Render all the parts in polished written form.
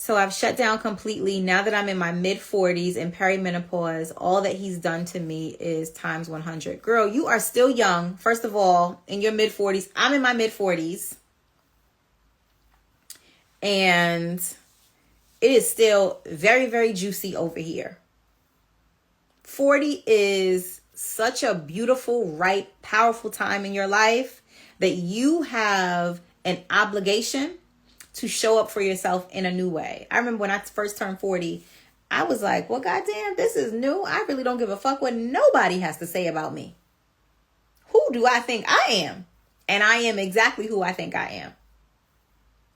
So I've shut down completely. Now that I'm in my mid-40s and perimenopause, all that he's done to me is times 100. Girl, you are still young. First of all, in your mid-40s. I'm in my mid-40s. And it is still very, very juicy over here. 40 is such a beautiful, ripe, powerful time in your life that you have an obligation to show up for yourself in a new way. I remember when I first turned 40, I was like, well, goddamn, this is new. I really don't give a fuck what nobody has to say about me. Who do I think I am? And I am exactly who I think I am.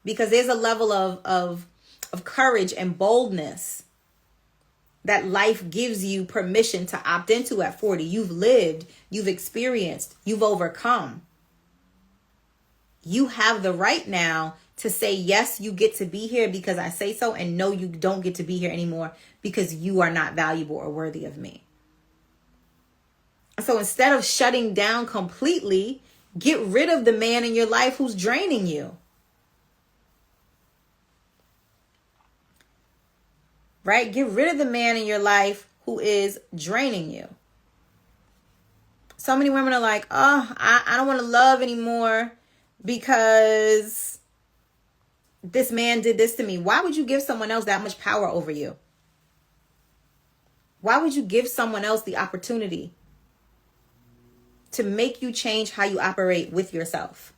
Because there's a level of courage and boldness that life gives you permission to opt into at 40. You've lived, you've experienced, you've overcome. You have the right now to say, yes, you get to be here because I say so, and no, you don't get to be here anymore because you are not valuable or worthy of me. So instead of shutting down completely, get rid of the man in your life who's draining you. Right? Get rid of the man in your life who is draining you. So many women are like, oh, I don't want to love anymore because this man did this to me. Why would you give someone else that much power over you? Why would you give someone else the opportunity to make you change how you operate with yourself?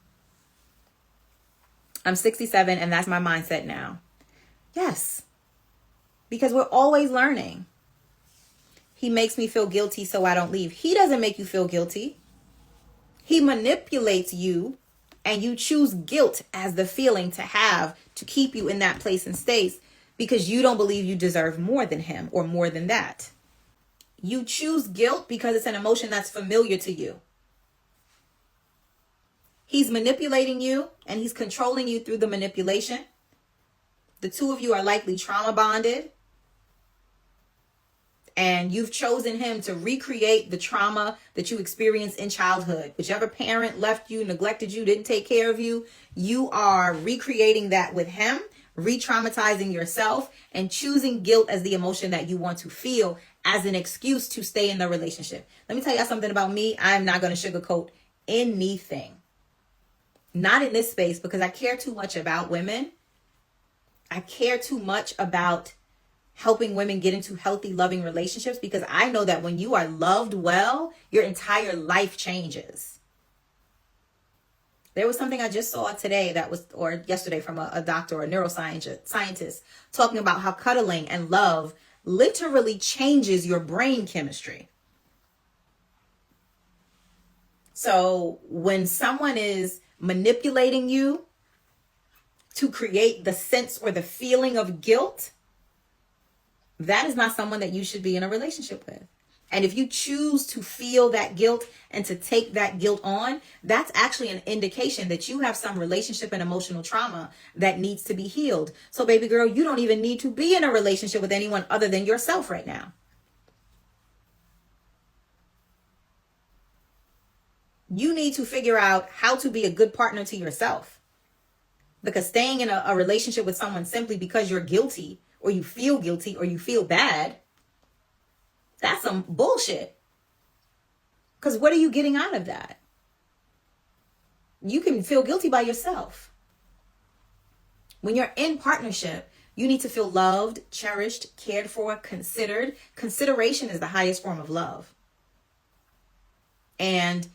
I'm 67 and that's my mindset now. Yes. Because we're always learning. He makes me feel guilty so I don't leave. He doesn't make you feel guilty. He manipulates you, and you choose guilt as the feeling to have to keep you in that place and space because you don't believe you deserve more than him or more than that. You choose guilt because it's an emotion that's familiar to you. He's manipulating you and he's controlling you through the manipulation. The two of you are likely trauma bonded. And you've chosen him to recreate the trauma that you experienced in childhood. Whichever parent left you, neglected you, didn't take care of you, you are recreating that with him, re-traumatizing yourself, and choosing guilt as the emotion that you want to feel as an excuse to stay in the relationship. Let me tell you something about me. I'm not going to sugarcoat anything. Not in this space, because I care too much about women. I care too much about helping women get into healthy, loving relationships, because I know that when you are loved well, your entire life changes. There was something I just saw today or yesterday from a doctor or a neuroscientist talking about how cuddling and love literally changes your brain chemistry. So when someone is manipulating you to create the sense or the feeling of guilt, that is not someone that you should be in a relationship with. And if you choose to feel that guilt and to take that guilt on, that's actually an indication that you have some relationship and emotional trauma that needs to be healed. So baby girl, you don't even need to be in a relationship with anyone other than yourself right now. You need to figure out how to be a good partner to yourself. Because staying in a relationship with someone simply because you're guilty, or you feel guilty, or you feel bad, that's some bullshit. Because what are you getting out of that? You can feel guilty by yourself. When you're in partnership, you need to feel loved, cherished, cared for, considered. Consideration is the highest form of love. And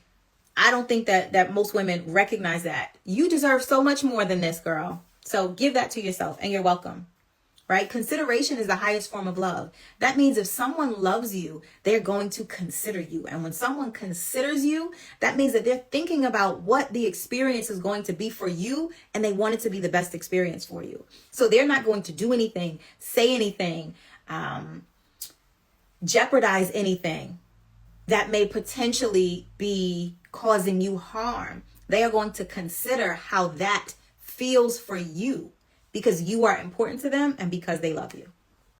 I don't think that most women recognize that. You deserve so much more than this, girl. So give that to yourself, and you're welcome. Right? Consideration is the highest form of love. That means if someone loves you, they're going to consider you. And when someone considers you, that means that they're thinking about what the experience is going to be for you, and they want it to be the best experience for you. So they're not going to do anything, say anything, jeopardize anything that may potentially be causing you harm. They are going to consider how that feels for you, because you are important to them and because they love you.